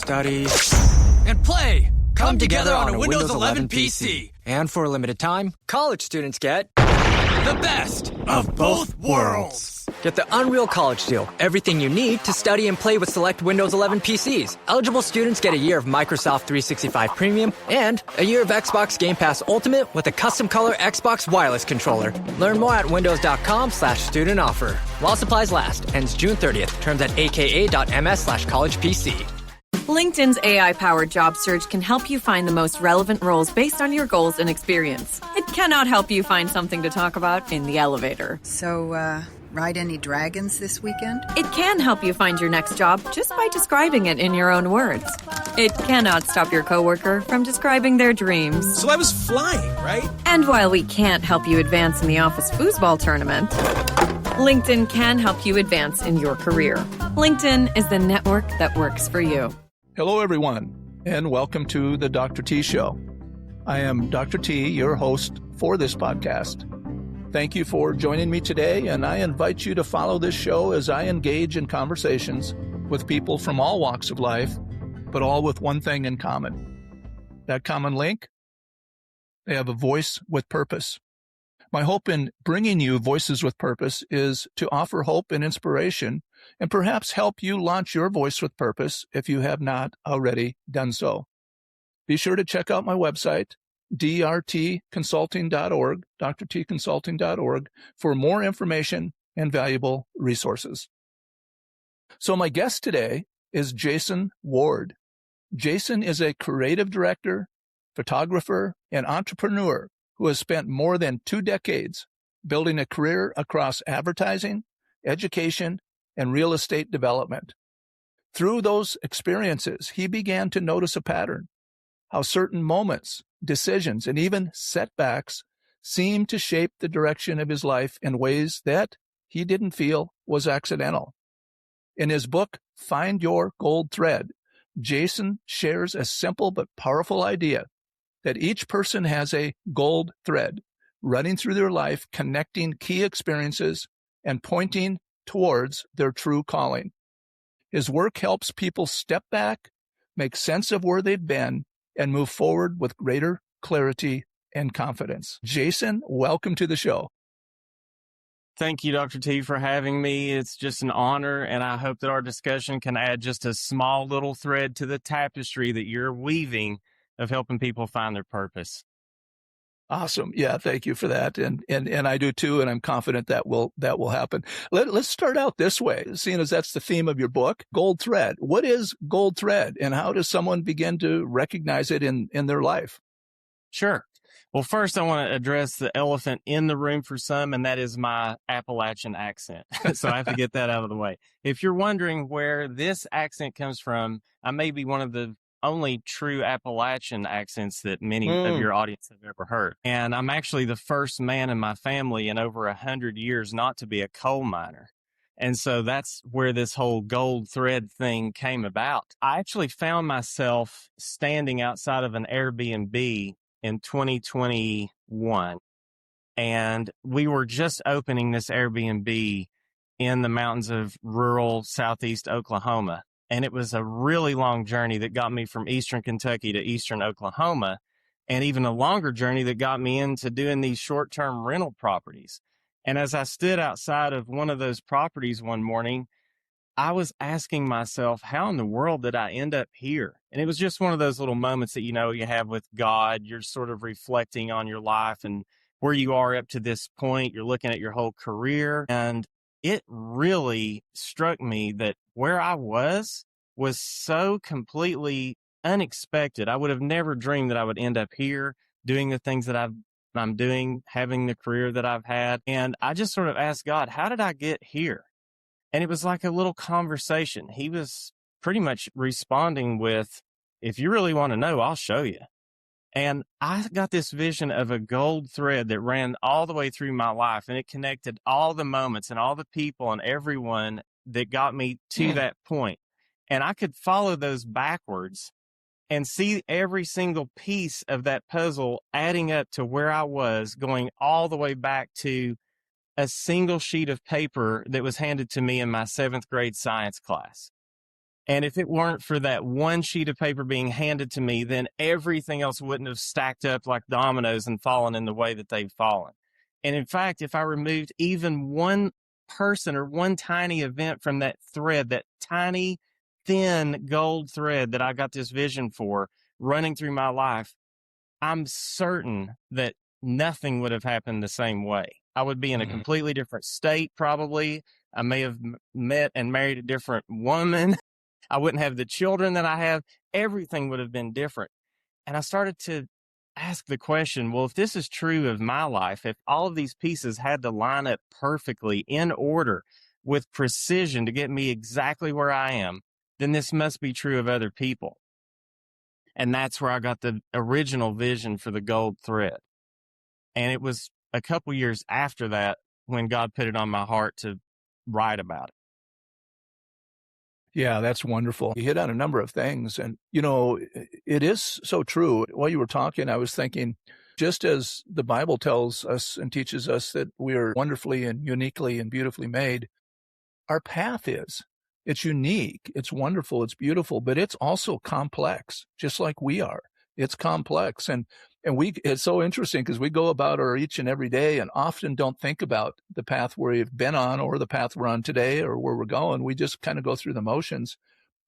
study, and play come together on a Windows 11 PC. And for a limited time, college students get the best of both worlds. Get the Unreal College Deal. Everything you need to study and play with select Windows 11 PCs. Eligible students get a year of Microsoft 365 Premium and a year of Xbox Game Pass Ultimate with a custom color Xbox wireless controller. Learn more at windows.com/student offer. While supplies last. Ends June 30th. Terms at aka.ms/collegepc. LinkedIn's AI-powered job search can help you find the most relevant roles based on your goals and experience. It cannot help you find something to talk about in the elevator. So, ride any dragons this weekend? It can help you find your next job just by describing it in your own words. It cannot stop your coworker from describing their dreams. So I was flying, right? And while we can't help you advance in the office foosball tournament, LinkedIn can help you advance in your career. LinkedIn is the network that works for you. Hello, everyone, and welcome to the Dr. T Show. I am Dr. T, your host for this podcast. Thank you for joining me today, and I invite you to follow this show as I engage in conversations with people from all walks of life, but all with one thing in common. That common link? They have a voice with purpose. My hope in bringing you Voices with Purpose is to offer hope and inspiration and perhaps help you launch your voice with purpose if you have not already done so. Be sure to check out my website, drtconsulting.org, drtconsulting.org, for more information and valuable resources. So my guest today is Jason Ward. Jason is a creative director, photographer, and entrepreneur who has spent more than 2 decades building a career across advertising, education, and real estate development. Through those experiences, he began to notice a pattern, how certain moments, decisions, and even setbacks seemed to shape the direction of his life in ways that he didn't feel was accidental. In his book, Find Your Gold Thread, Jason shares a simple but powerful idea that each person has a gold thread running through their life, connecting key experiences and pointing towards their true calling. His work helps people step back, make sense of where they've been, and move forward with greater clarity and confidence. Jason, welcome to the show. Thank you, Dr. T, for having me. It's just an honor, and I hope that our discussion can add just a small little thread to the tapestry that you're weaving of helping people find their purpose. Awesome. Yeah, thank you for that. And I do too, and I'm confident that will happen. Let's start out this way, seeing as that's the theme of your book, Gold Thread. What is gold thread, and how does someone begin to recognize it in their life? Sure. Well, first I want to address the elephant in the room for some, and that is my Appalachian accent. So I have to get that out of the way. If you're wondering where this accent comes from, I may be one of the only true Appalachian accents that many of your audience have ever heard. And I'm actually the first man in my family in over 100 years not to be a coal miner. And so that's where this whole gold thread thing came about. I actually found myself standing outside of an Airbnb in 2021. And we were just opening this Airbnb in the mountains of rural southeast Oklahoma. And it was a really long journey that got me from eastern Kentucky to eastern Oklahoma, and even a longer journey that got me into doing these short-term rental properties. And as I stood outside of one of those properties one morning, I was asking myself, how in the world did I end up here? And it was just one of those little moments that, you have with God. You're sort of reflecting on your life and where you are up to this point. You're looking at your whole career, and it really struck me that where I was so completely unexpected. I would have never dreamed that I would end up here doing the things that I'm doing, having the career that I've had. And I just sort of asked God, how did I get here? And it was like a little conversation. He was pretty much responding with, if you really want to know, I'll show you. And I got this vision of a gold thread that ran all the way through my life, and it connected all the moments and all the people and everyone that got me to that point. And I could follow those backwards and see every single piece of that puzzle adding up to where I was, going all the way back to a single sheet of paper that was handed to me in my 7th grade science class. And if it weren't for that one sheet of paper being handed to me, then everything else wouldn't have stacked up like dominoes and fallen in the way that they've fallen. And in fact, if I removed even one person or one tiny event from that thread, that tiny, thin gold thread that I got this vision for running through my life, I'm certain that nothing would have happened the same way. I would be in a completely different state, probably. I may have met and married a different woman. I wouldn't have the children that I have. Everything would have been different. And I started to ask the question, well, if this is true of my life, if all of these pieces had to line up perfectly in order with precision to get me exactly where I am, then this must be true of other people. And that's where I got the original vision for the gold thread. And it was a couple years after that when God put it on my heart to write about it. Yeah, that's wonderful. You hit on a number of things. And, it is so true. While you were talking, I was thinking, just as the Bible tells us and teaches us that we are wonderfully and uniquely and beautifully made, our path is. It's unique, it's wonderful, it's beautiful, but it's also complex, just like we are. It's complex. And it's so interesting because we go about our each and every day and often don't think about the path we've been on or the path we're on today or where we're going. We just kind of go through the motions,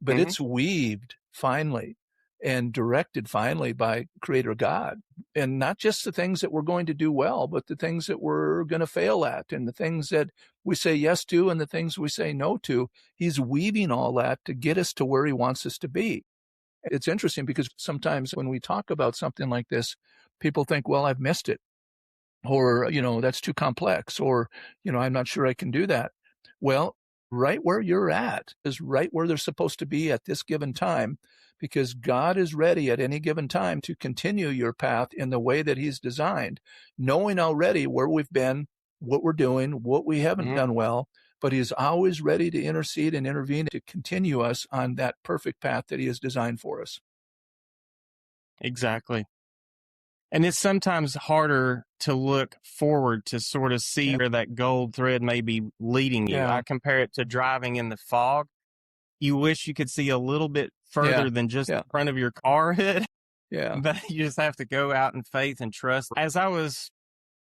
but it's weaved finely and directed finally by Creator God. And not just the things that we're going to do well, but the things that we're going to fail at and the things that we say yes to and the things we say no to. He's weaving all that to get us to where he wants us to be. It's interesting because sometimes when we talk about something like this, people think, well, I've missed it, or, that's too complex, or, I'm not sure I can do that. Well, right where you're at is right where they're supposed to be at this given time, because God is ready at any given time to continue your path in the way that he's designed, knowing already where we've been, what we're doing, what we haven't done well, but he is always ready to intercede and intervene to continue us on that perfect path that he has designed for us. Exactly. And it's sometimes harder to look forward to sort of see where that gold thread may be leading you. Yeah. I compare it to driving in the fog. You wish you could see a little bit further than just the front of your car hood. Yeah. But you just have to go out in faith and trust. As I was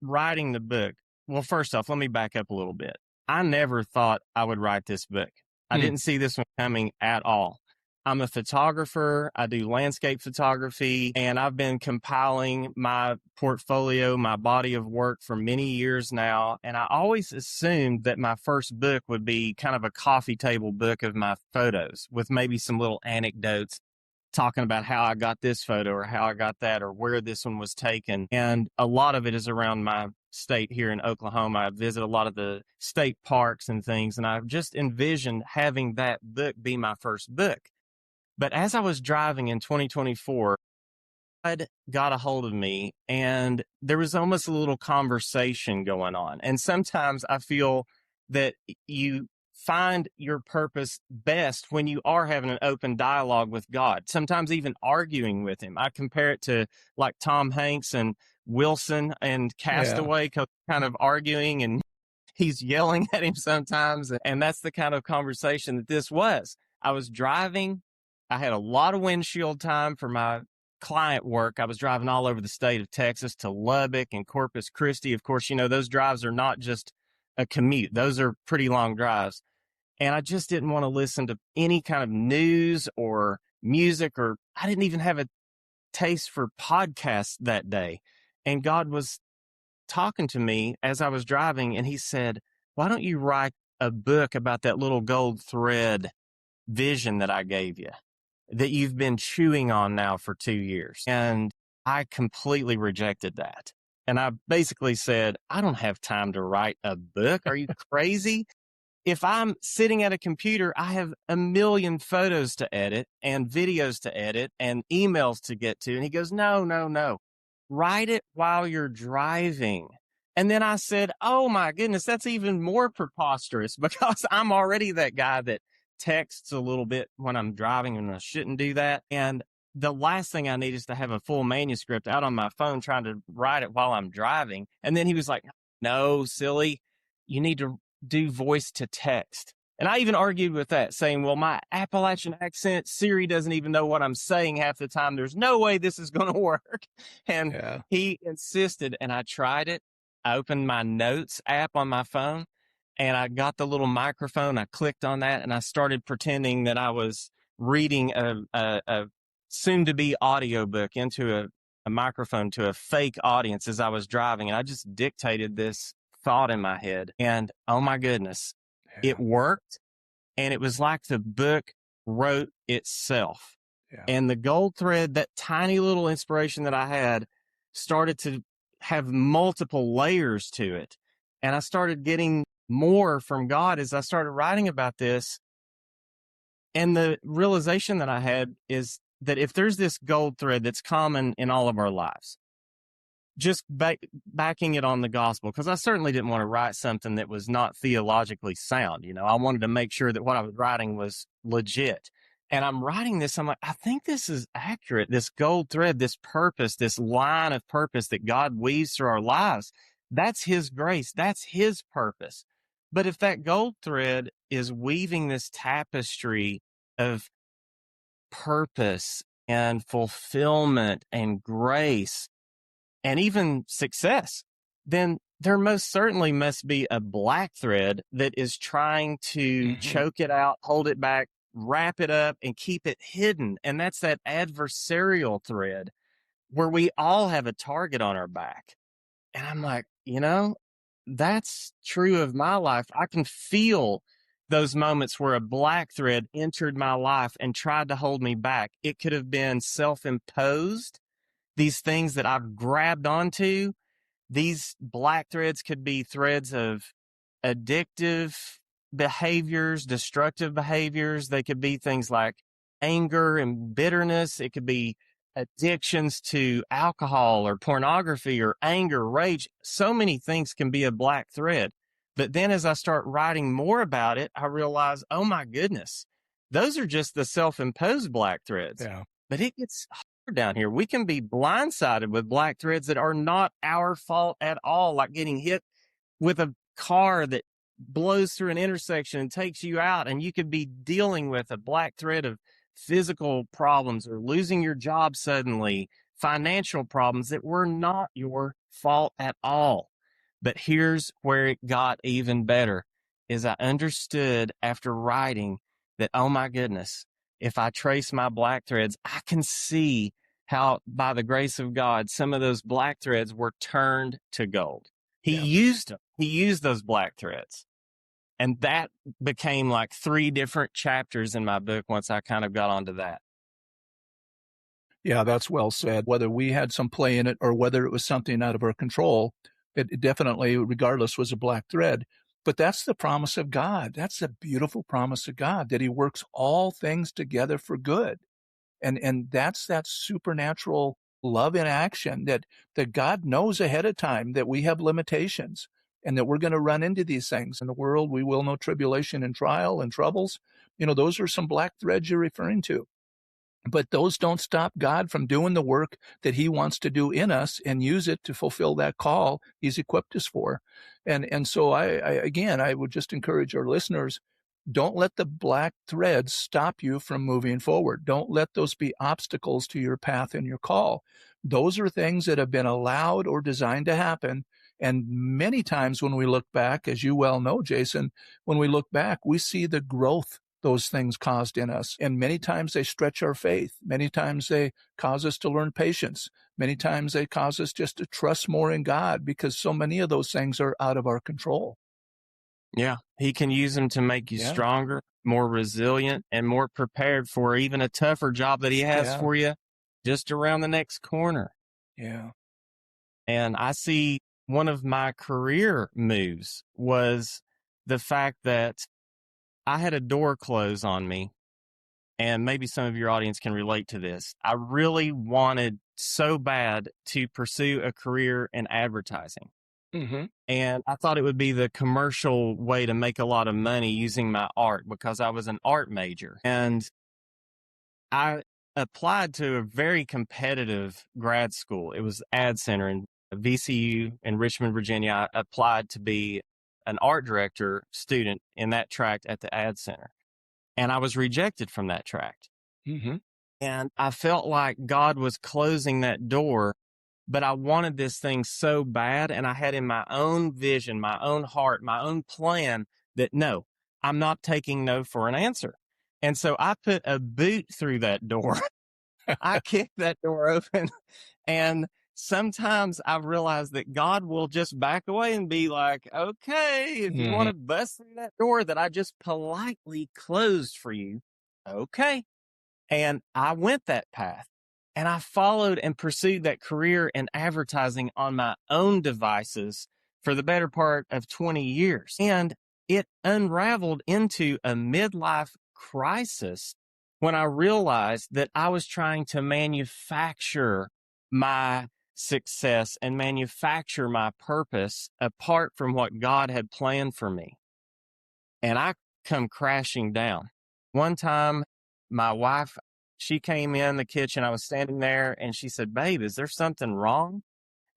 writing the book, well, first off, let me back up a little bit. I never thought I would write this book. I didn't see this one coming at all. I'm a photographer. I do landscape photography, and I've been compiling my portfolio, my body of work for many years now. And I always assumed that my first book would be kind of a coffee table book of my photos with maybe some little anecdotes talking about how I got this photo or how I got that or where this one was taken. And a lot of it is around my state here in Oklahoma. I visit a lot of the state parks and things, and I've just envisioned having that book be my first book. But as I was driving in 2024, God got a hold of me, and there was almost a little conversation going on. And sometimes I feel that you find your purpose best when you are having an open dialogue with God, sometimes even arguing with him. I compare it to like Tom Hanks and Wilson and Castaway, kind of arguing, and he's yelling at him sometimes. And that's the kind of conversation that this was. I was driving. I had a lot of windshield time for my client work. I was driving all over the state of Texas to Lubbock and Corpus Christi. Of course, those drives are not just a commute. Those are pretty long drives. And I just didn't want to listen to any kind of news or music, or I didn't even have a taste for podcasts that day. And God was talking to me as I was driving, and he said, why don't you write a book about that little gold thread vision that I gave you, that you've been chewing on now for 2 years? And I completely rejected that. And I basically said, I don't have time to write a book. Are you crazy? If I'm sitting at a computer, I have a million photos to edit and videos to edit and emails to get to. And he goes, no. Write it while you're driving. And then I said, oh my goodness, that's even more preposterous, because I'm already that guy that texts a little bit when I'm driving, and I shouldn't do that. And the last thing I need is to have a full manuscript out on my phone trying to write it while I'm driving. And then he was like, no, silly, you need to do voice to text. And I even argued with that, saying, well, my Appalachian accent, Siri doesn't even know what I'm saying half the time. There's no way this is going to work. And he insisted, and I tried it. I opened my notes app on my phone, and I got the little microphone. I clicked on that, and I started pretending that I was reading a soon-to-be audiobook into a microphone to a fake audience as I was driving. And I just dictated this thought in my head. And oh my goodness, it worked. And it was like the book wrote itself. And the gold thread, that tiny little inspiration that I had, started to have multiple layers to it. And I started getting more from God as I started writing about this. And the realization that I had is that if there's this gold thread that's common in all of our lives, just backing it on the gospel, because I certainly didn't want to write something that was not theologically sound. You know, I wanted to make sure that what I was writing was legit. And I'm writing this, I'm like, I think this is accurate. This gold thread, this purpose, this line of purpose that God weaves through our lives, that's his grace. That's his purpose. But if that gold thread is weaving this tapestry of purpose and fulfillment and grace and even success, then there most certainly must be a black thread that is trying to choke it out, hold it back, wrap it up, and keep it hidden. And that's that adversarial thread where we all have a target on our back. And I'm like, you know, that's true of my life. I can feel those moments where a black thread entered my life and tried to hold me back. It could have been self-imposed. These things that I've grabbed onto, these black threads could be threads of addictive behaviors, destructive behaviors. They could be things like anger and bitterness. It could be addictions to alcohol or pornography or anger, rage. So many things can be a black thread. But then as I start writing more about it, I realize, oh my goodness, those are just the self-imposed black threads. Yeah. But it gets down here. We can be blindsided with black threads that are not our fault at all, like getting hit with a car that blows through an intersection and takes you out, and you could be dealing with a black thread of physical problems or losing your job suddenly, financial problems that were not your fault at all. But here's where it got even better, is I understood after writing that, oh my goodness, if I trace my black threads, I can see how, by the grace of God, some of those black threads were turned to gold. He used them. He used those black threads. And that became like 3 different chapters in my book once I kind of got onto that. Yeah, that's well said. Whether we had some play in it or whether it was something out of our control, it definitely, regardless, was a black thread. But that's the promise of God. That's the beautiful promise of God, that he works all things together for good. And that's that supernatural love in action, that God knows ahead of time that we have limitations and that we're going to run into these things. In the world, we will know tribulation and trial and troubles. You know, those are some black threads you're referring to. But those don't stop God from doing the work that he wants to do in us and use it to fulfill that call he's equipped us for. And so I would just encourage our listeners, don't let the black threads stop you from moving forward. Don't let those be obstacles to your path and your call. Those are things that have been allowed or designed to happen. And many times when we look back, as you well know, Jason, when we look back, we see the growth those things caused in us. And many times they stretch our faith. Many times they cause us to learn patience. Many times they cause us just to trust more in God, because so many of those things are out of our control. Yeah, he can use them to make you stronger, more resilient, and more prepared for even a tougher job that he has for you just around the next corner. Yeah. And I see one of my career moves was the fact that I had a door close on me, and maybe some of your audience can relate to this. I really wanted so bad to pursue a career in advertising. And I thought it would be the commercial way to make a lot of money using my art, because I was an art major. And I applied to a very competitive grad school. It was Ad Center in VCU in Richmond, Virginia. I applied to be an art director student in that tract at the Ad Center. And I was rejected from that tract. Mm-hmm. And I felt like God was closing that door, but I wanted this thing so bad. And I had in my own vision, my own heart, my own plan that no, I'm not taking no for an answer. And so I put a boot through that door. I kicked that door open. And sometimes I've realized that God will just back away and be like, okay, if you want to bust through that door that I just politely closed for you, okay. And I went that path and I followed and pursued that career in advertising on my own devices for the better part of 20 years. And it unraveled into a midlife crisis when I realized that I was trying to manufacture my success and manufacture my purpose apart from what God had planned for me. And I come crashing down. One time, my wife, she came in the kitchen. I was standing there and she said, babe, is there something wrong?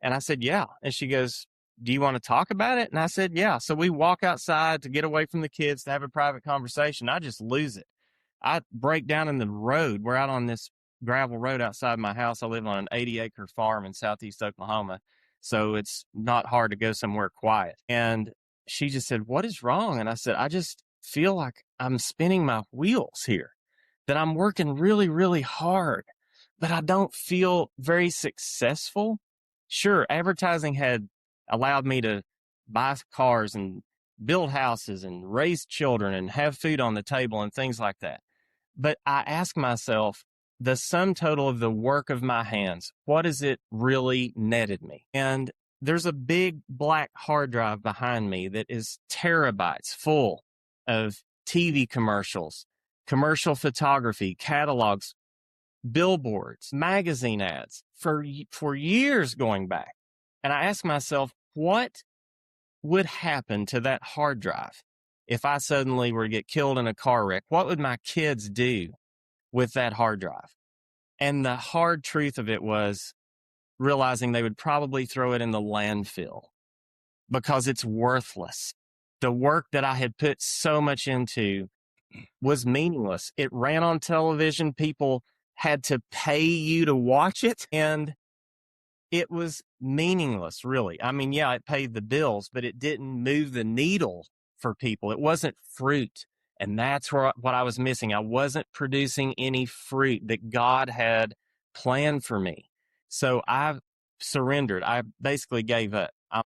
And I said, yeah. And she goes, do you want to talk about it? And I said, yeah. So we walk outside to get away from the kids to have a private conversation. I just lose it. I break down in the road. We're out on this gravel road outside my house. I live on an 80-acre farm in southeast Oklahoma. So it's not hard to go somewhere quiet. And she just said, what is wrong? And I said, I just feel like I'm spinning my wheels here, that I'm working really, really hard, but I don't feel very successful. Sure, advertising had allowed me to buy cars and build houses and raise children and have food on the table and things like that. But I ask myself, the sum total of the work of my hands, what has it really netted me? And there's a big black hard drive behind me that is terabytes full of TV commercials, commercial photography, catalogs, billboards, magazine ads for years going back. And I ask myself, what would happen to that hard drive if I suddenly were to get killed in a car wreck? What would my kids do with that hard drive? And the hard truth of it was realizing they would probably throw it in the landfill because it's worthless. The work that I had put so much into was meaningless. It ran on television. People had to pay you to watch it, and it was meaningless, really. I mean, yeah, it paid the bills, but it didn't move the needle for people. It wasn't fruit. And that's what I was missing. I wasn't producing any fruit that God had planned for me. So I surrendered. I basically gave up. I'm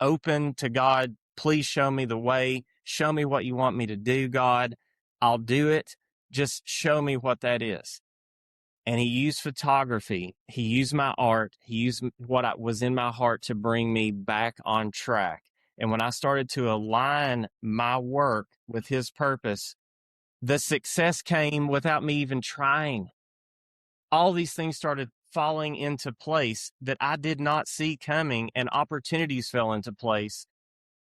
open to God. Please show me the way. Show me what you want me to do, God. I'll do it. Just show me what that is. And he used photography. He used my art. He used what was in my heart to bring me back on track. And when I started to align my work with his purpose, the success came without me even trying. All these things started falling into place that I did not see coming, and opportunities fell into place.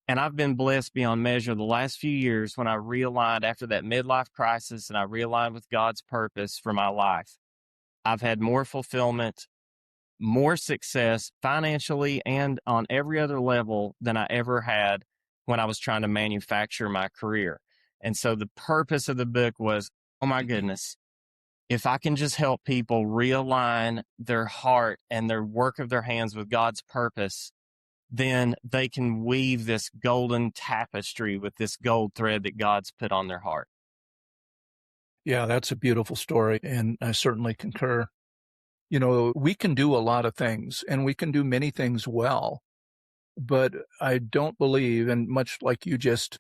And I've been blessed beyond measure the last few years when I realigned after that midlife crisis and I realigned with God's purpose for my life. I've had more fulfillment, more success financially and on every other level than I ever had when I was trying to manufacture my career. And so the purpose of the book was, oh my goodness, if I can just help people realign their heart and their work of their hands with God's purpose, then they can weave this golden tapestry with this gold thread that God's put on their heart. Yeah, that's a beautiful story, and I certainly concur. You know, we can do a lot of things, and we can do many things well, but I don't believe, and much like you just,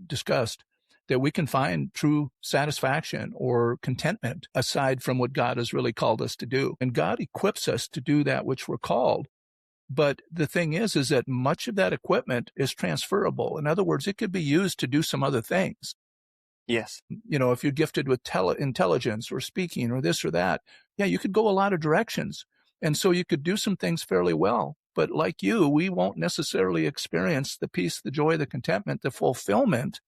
discussed, that we can find true satisfaction or contentment aside from what God has really called us to do. And God equips us to do that which we're called. But the thing is that much of that equipment is transferable. In other words, it could be used to do some other things. Yes. If you're gifted with intelligence or speaking or this or that, yeah, you could go a lot of directions. And so you could do some things fairly well. But like you, we won't necessarily experience the peace, the joy, the contentment, the fulfillment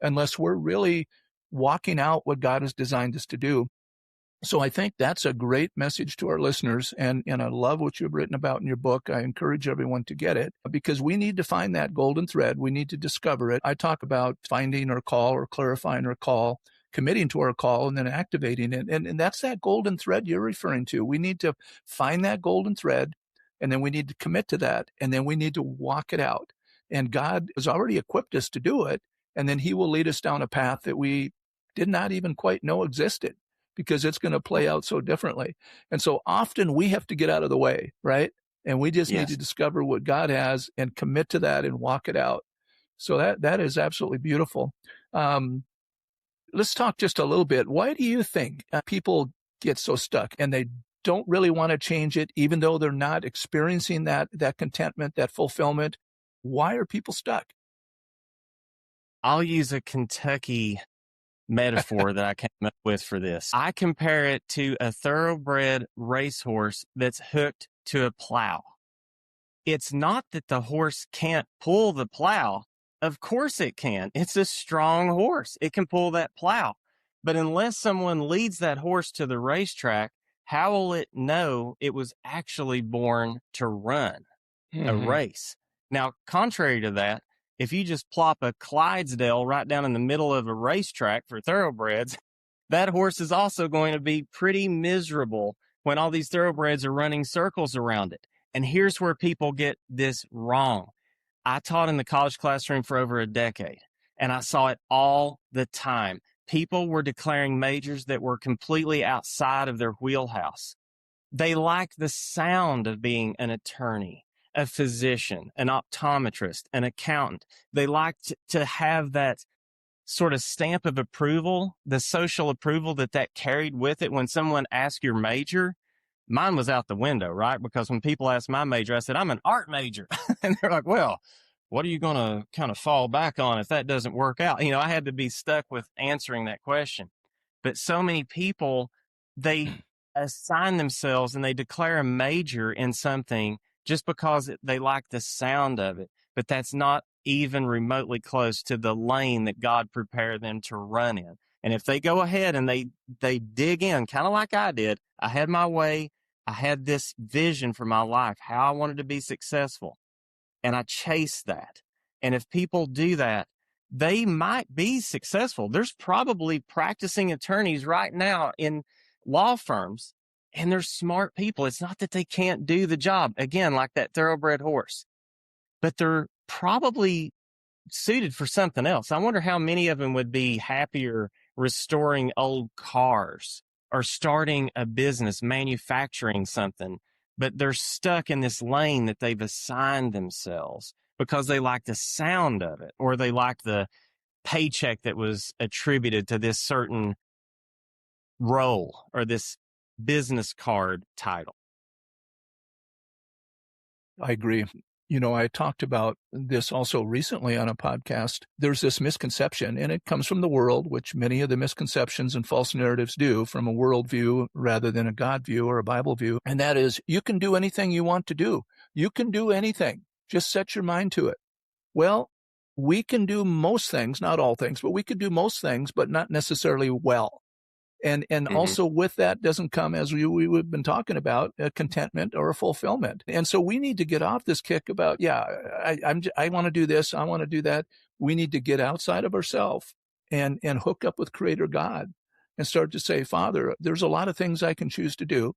unless we're really walking out what God has designed us to do. So I think that's a great message to our listeners. And I love what you've written about in your book. I encourage everyone to get it because we need to find that golden thread. We need to discover it. I talk about finding our call or clarifying our call, committing to our call, and then activating it. And that's that golden thread you're referring to. We need to find that golden thread, and then we need to commit to that, and then we need to walk it out. And God has already equipped us to do it, and then he will lead us down a path that we did not even quite know existed, because it's going to play out so differently. And so often we have to get out of the way, right? And we just need to discover what God has and commit to that and walk it out. So that is absolutely beautiful. Let's talk just a little bit. Why do you think people get so stuck and they don't really want to change it, even though they're not experiencing that contentment, that fulfillment? Why are people stuck? I'll use a Kentucky metaphor that I came up with for this. I compare it to a thoroughbred racehorse that's hooked to a plow. It's not that the horse can't pull the plow. Of course it can. It's a strong horse. It can pull that plow. But unless someone leads that horse to the racetrack, how will it know it was actually born to run a race? Now, contrary to that, if you just plop a Clydesdale right down in the middle of a racetrack for thoroughbreds, that horse is also going to be pretty miserable when all these thoroughbreds are running circles around it. And here's where people get this wrong. I taught in the college classroom for over a decade, and I saw it all the time. People were declaring majors that were completely outside of their wheelhouse. They liked the sound of being an attorney, a physician, an optometrist, an accountant. They liked to have that sort of stamp of approval, the social approval that carried with it. When someone asked your major, mine was out the window, right? Because when people asked my major, I said, I'm an art major. And they're like, well, what are you going to kind of fall back on if that doesn't work out? I had to be stuck with answering that question. But so many people, they assign themselves and they declare a major in something just because they like the sound of it. But that's not even remotely close to the lane that God prepared them to run in. And if they go ahead and they dig in, kind of like I did, I had my way, I had this vision for my life, how I wanted to be successful, and I chased that. And if people do that, they might be successful. There's probably practicing attorneys right now in law firms, and they're smart people. It's not that they can't do the job, again, like that thoroughbred horse, but they're probably suited for something else. I wonder how many of them would be happier restoring old cars or starting a business, manufacturing something, but they're stuck in this lane that they've assigned themselves because they like the sound of it, or they like the paycheck that was attributed to this certain role or this business card title. I agree. I talked about this also recently on a podcast. There's this misconception, and it comes from the world, which many of the misconceptions and false narratives do, from a world view rather than a God view or a Bible view. And that is, you can do anything you want to do. You can do anything. Just set your mind to it. Well, we can do most things, not all things, but we could do most things, but not necessarily well. And also with that doesn't come, as we've been talking about, a contentment or a fulfillment. And so we need to get off this kick about, I want to do this, I want to do that. We need to get outside of ourselves and hook up with Creator God and start to say, Father, there's a lot of things I can choose to do.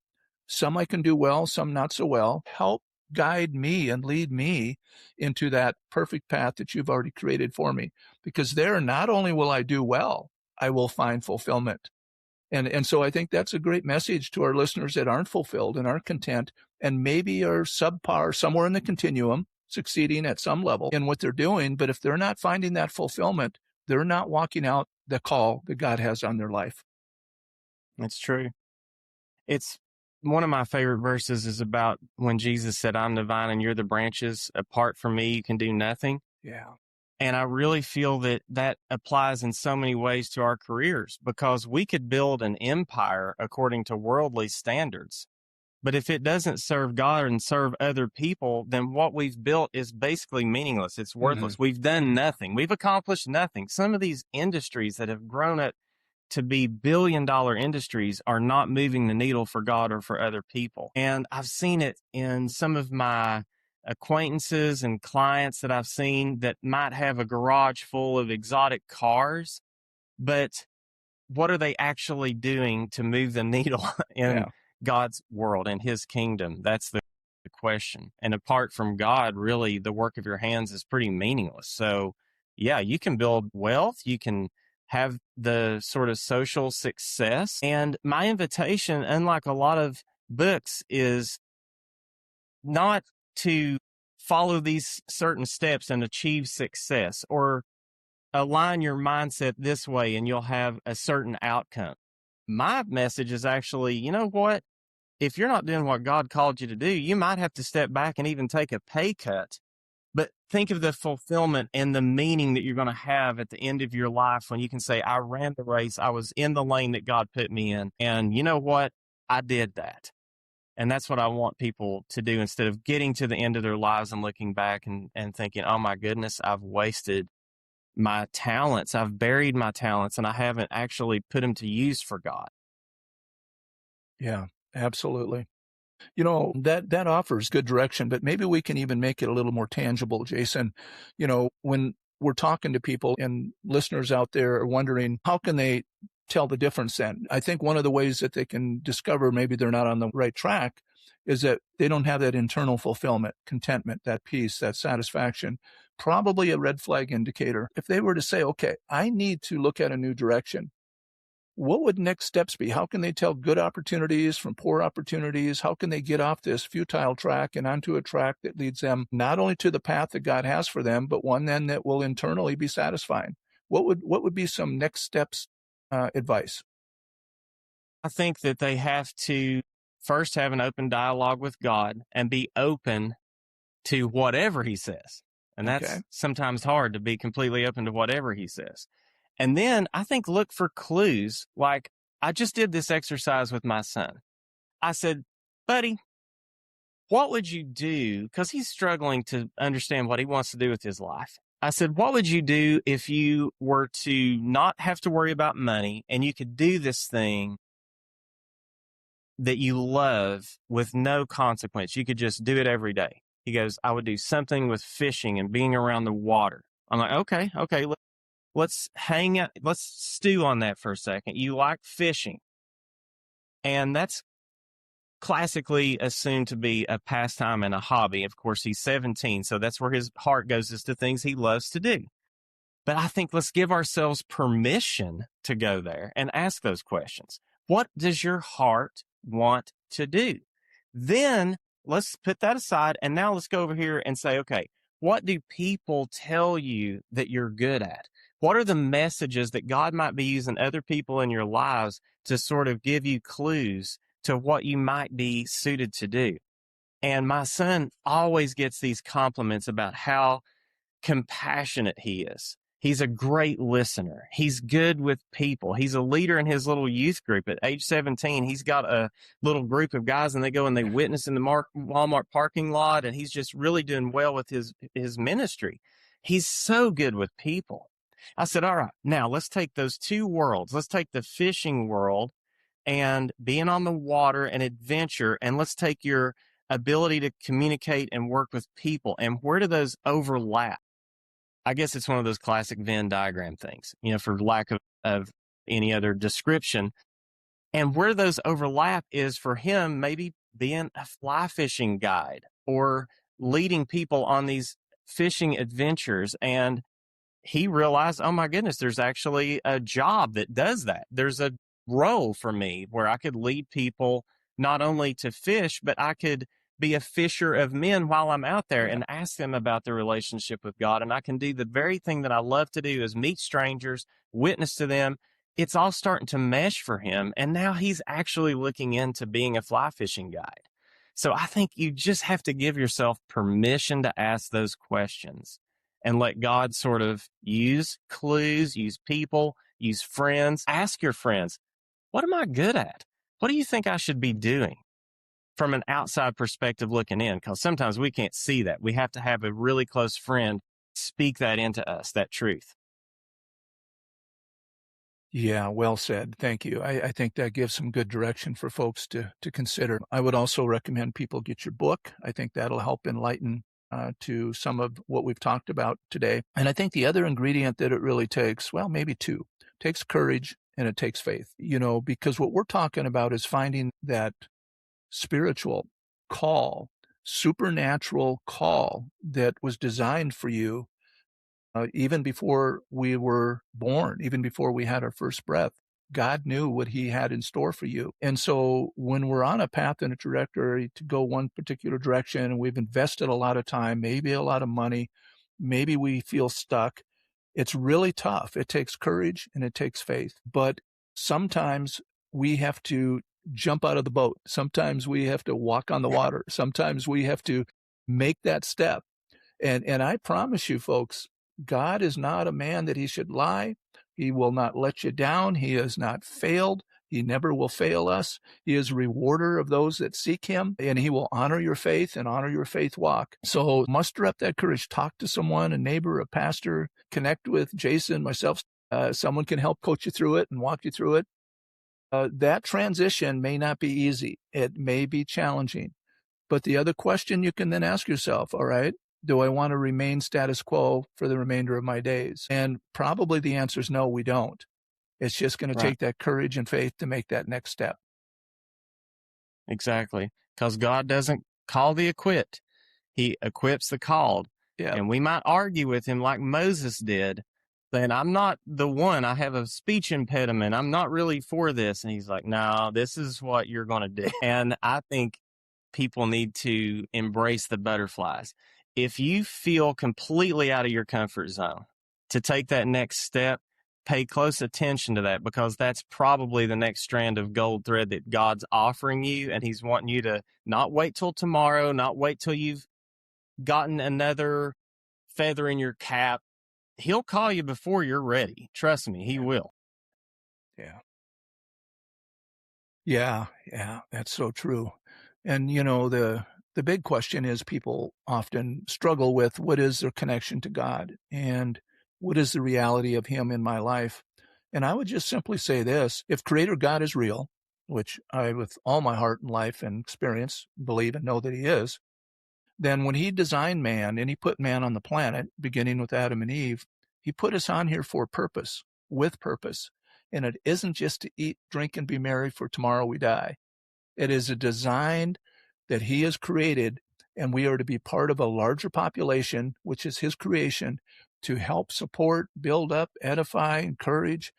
Some I can do well, some not so well. Help guide me and lead me into that perfect path that you've already created for me. Because there, not only will I do well, I will find fulfillment. And so I think that's a great message to our listeners that aren't fulfilled and aren't content and maybe are subpar somewhere in the continuum, succeeding at some level in what they're doing. But if they're not finding that fulfillment, they're not walking out the call that God has on their life. That's true. It's one of my favorite verses is about when Jesus said, I'm the vine and you're the branches. Apart from me, you can do nothing. Yeah. And I really feel that applies in so many ways to our careers, because we could build an empire according to worldly standards. But if it doesn't serve God and serve other people, then what we've built is basically meaningless. It's worthless. We've done nothing. We've accomplished nothing. Some of these industries that have grown at to be billion-dollar industries are not moving the needle for God or for other people. And I've seen it in some of my acquaintances and clients that I've seen that might have a garage full of exotic cars, but what are they actually doing to move the needle in God's world and his kingdom? That's the question. And apart from God, really, the work of your hands is pretty meaningless. So, yeah, you can build wealth. You can have the sort of social success. And my invitation, unlike a lot of books, is not to follow these certain steps and achieve success or align your mindset this way and you'll have a certain outcome. My message is actually, you know what? If you're not doing what God called you to do, you might have to step back and even take a pay cut. But think of the fulfillment and the meaning that you're going to have at the end of your life when you can say, I ran the race. I was in the lane that God put me in. And you know what? I did that. And that's what I want people to do instead of getting to the end of their lives and looking back and thinking, oh my goodness, I've wasted my talents. I've buried my talents and I haven't actually put them to use for God. Yeah, absolutely. You know, that offers good direction, but maybe we can even make it a little more tangible, Jason. You know, when we're talking to people and listeners out there are wondering, how can they tell the difference then? I think one of the ways that they can discover maybe they're not on the right track is that they don't have that internal fulfillment, contentment, that peace, that satisfaction. Probably a red flag indicator. If they were to say, okay, I need to look at a new direction, what would next steps be? How can they tell good opportunities from poor opportunities? How can they get off this futile track and onto a track that leads them not only to the path that God has for them, but one then that will internally be satisfying? What would be some next steps advice? I think that they have to first have an open dialogue with God and be open to whatever he says. And that's sometimes hard, to be completely open to whatever he says. And then I think look for clues. Like I just did this exercise with my son. I said, buddy, what would you do? Because he's struggling to understand what he wants to do with his life. I said, what would you do if you were to not have to worry about money and you could do this thing that you love with no consequence? You could just do it every day. He goes, I would do something with fishing and being around the water. I'm like, okay. Let's hang out. Let's stew on that for a second. You like fishing. And that's classically assumed to be a pastime and a hobby. Of course, he's 17, so that's where his heart goes, is to things he loves to do. But I think let's give ourselves permission to go there and ask those questions. What does your heart want to do? Then let's put that aside. And now let's go over here and say, okay, what do people tell you that you're good at? What are the messages that God might be using other people in your lives to sort of give you clues to what you might be suited to do? And my son always gets these compliments about how compassionate he is. He's a great listener. He's good with people. He's a leader in his little youth group. At age 17, he's got a little group of guys, and they go and they witness in the Walmart parking lot, and he's just really doing well with his ministry. He's so good with people. I said, all right, now let's take those two worlds. Let's take the fishing world and being on the water and adventure, and let's take your ability to communicate and work with people. And where do those overlap? I guess it's one of those classic Venn diagram things, for lack of any other description. And where those overlap is for him maybe being a fly fishing guide or leading people on these fishing adventures. And he realized, oh my goodness, there's actually a job that does that. There's a role for me where I could lead people not only to fish, but I could be a fisher of men while I'm out there and ask them about their relationship with God. And I can do the very thing that I love to do, is meet strangers, witness to them. It's all starting to mesh for him. And now he's actually looking into being a fly fishing guide. So I think you just have to give yourself permission to ask those questions and let God sort of use clues, use people, use friends. Ask your friends, what am I good at? What do you think I should be doing? From an outside perspective looking in, because sometimes we can't see that. We have to have a really close friend speak that into us, that truth. Yeah, well said. Thank you. I think that gives some good direction for folks to consider. I would also recommend people get your book. I think that'll help enlighten to some of what we've talked about today. And I think the other ingredient that it really takes, well, maybe two, takes courage and it takes faith, because what we're talking about is finding that spiritual call, supernatural call that was designed for you even before we were born, even before we had our first breath. God knew what he had in store for you. And so when we're on a path and a trajectory to go one particular direction and we've invested a lot of time, maybe a lot of money, maybe we feel stuck, it's really tough. It takes courage and it takes faith. But sometimes we have to jump out of the boat. Sometimes we have to walk on the water. Sometimes we have to make that step. And I promise you, folks, God is not a man that he should lie. He will not let you down. He has not failed. He never will fail us. He is a rewarder of those that seek him, and he will honor your faith and honor your faith walk. So muster up that courage. Talk to someone, a neighbor, a pastor, connect with Jason, myself. Someone can help coach you through it and walk you through it. That transition may not be easy. It may be challenging. But the other question you can then ask yourself, all right, do I want to remain status quo for the remainder of my days? And probably the answer is no, we don't. It's just going to take that courage and faith to make that next step. Exactly. Because God doesn't call the equipped. He equips the called. Yeah. And we might argue with him like Moses did, saying, I'm not the one. I have a speech impediment. I'm not really for this. And he's like, no, this is what you're going to do. And I think people need to embrace the butterflies. If you feel completely out of your comfort zone, to take that next step, pay close attention to that, because that's probably the next strand of gold thread that God's offering you. And he's wanting you to not wait till tomorrow, not wait till you've gotten another feather in your cap. He'll call you before you're ready. Trust me, he will. Yeah. Yeah, that's so true. And, the big question is people often struggle with what is their connection to God and what is the reality of him in my life. And I would just simply say this: if Creator God is real, which I, with all my heart and life and experience, believe and know that he is, then when he designed man and he put man on the planet, beginning with Adam and Eve, he put us on here for a purpose, with purpose. And it isn't just to eat, drink, and be merry, for tomorrow we die. It is a design that he has created, and we are to be part of a larger population, which is his creation, to help support, build up, edify, encourage,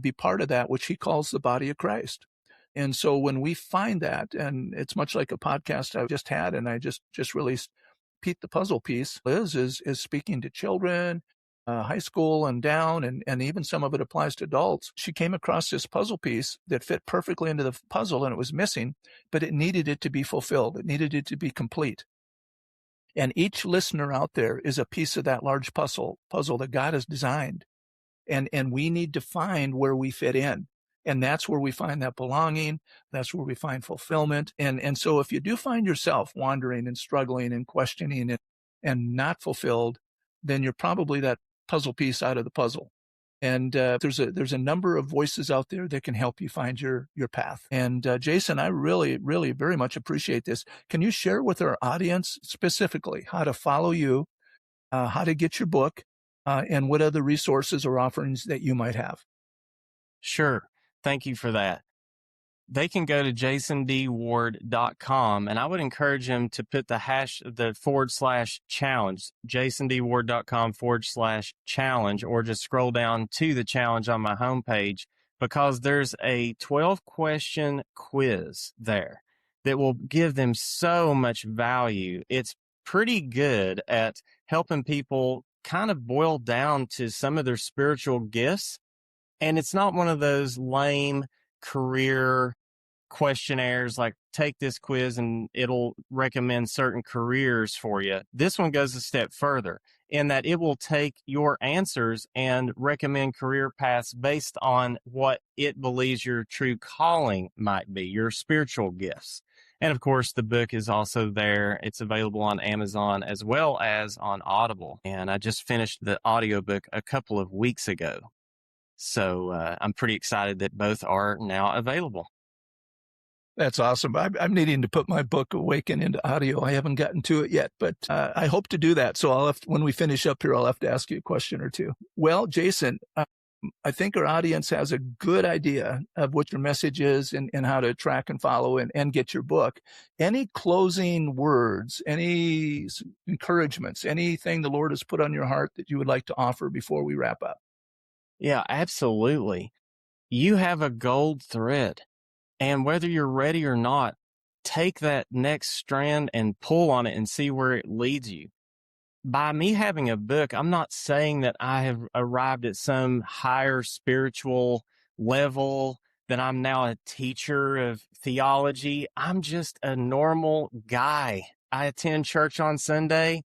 be part of that, which he calls the body of Christ. And so when we find that, and it's much like a podcast I just had, and I just released, Pete the Puzzle Piece, Liz is speaking to children, high school and down, and even some of it applies to adults. She came across this puzzle piece that fit perfectly into the puzzle, and it was missing, but it needed it to be fulfilled. It needed it to be complete. And each listener out there is a piece of that large puzzle that God has designed. And we need to find where we fit in. And that's where we find that belonging. That's where we find fulfillment. And so if you do find yourself wandering and struggling and questioning it and not fulfilled, then you're probably that puzzle piece out of the puzzle. And there's a number of voices out there that can help you find your path. And Jason, I really, really very much appreciate this. Can you share with our audience specifically how to follow you, how to get your book, and what other resources or offerings that you might have? Sure. Thank you for that. They can go to jasondward.com, and I would encourage them to put the /challenge, jasondward.com/challenge, or just scroll down to the challenge on my homepage, because there's a 12-question quiz there that will give them so much value. It's pretty good at helping people kind of boil down to some of their spiritual gifts. And it's not one of those lame career questionnaires like take this quiz and it'll recommend certain careers for you. This one goes a step further in that it will take your answers and recommend career paths based on what it believes your true calling might be, your spiritual gifts. And of course, the book is also there. It's available on Amazon as well as on Audible. And I just finished the audiobook a couple of weeks ago. So I'm pretty excited that both are now available. That's awesome. I'm needing to put my book Awaken into audio. I haven't gotten to it yet, but I hope to do that. So when we finish up here, I'll have to ask you a question or two. Well, Jason, I think our audience has a good idea of what your message is and how to track and follow and get your book. Any closing words, any encouragements, anything the Lord has put on your heart that you would like to offer before we wrap up? Yeah, absolutely. You have a gold thread. And whether you're ready or not, take that next strand and pull on it and see where it leads you. By me having a book, I'm not saying that I have arrived at some higher spiritual level, that I'm now a teacher of theology. I'm just a normal guy. I attend church on Sunday,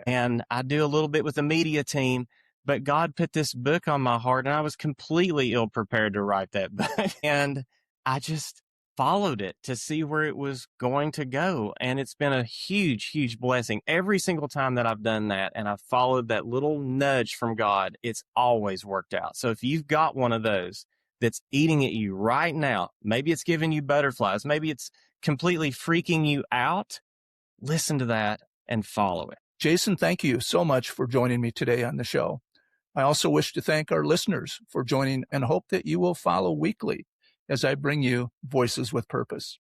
and I do a little bit with the media team. But God put this book on my heart, and I was completely ill prepared to write that book. And I just followed it to see where it was going to go. And it's been a huge, huge blessing. Every single time that I've done that and I've followed that little nudge from God, it's always worked out. So if you've got one of those that's eating at you right now, maybe it's giving you butterflies, maybe it's completely freaking you out, listen to that and follow it. Jason, thank you so much for joining me today on the show. I also wish to thank our listeners for joining and hope that you will follow weekly as I bring you Voices with Purpose.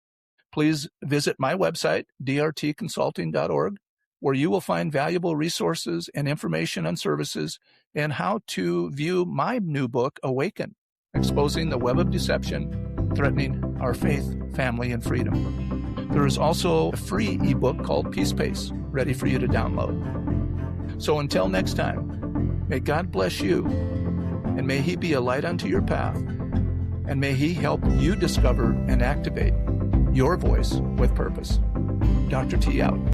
Please visit my website, drtconsulting.org, where you will find valuable resources and information on services and how to view my new book, Awaken, Exposing the Web of Deception, Threatening Our Faith, Family, and Freedom. There is also a free ebook called Peace Pace, ready for you to download. So until next time, may God bless you, and may He be a light unto your path, and may He help you discover and activate your voice with purpose. Dr. T out.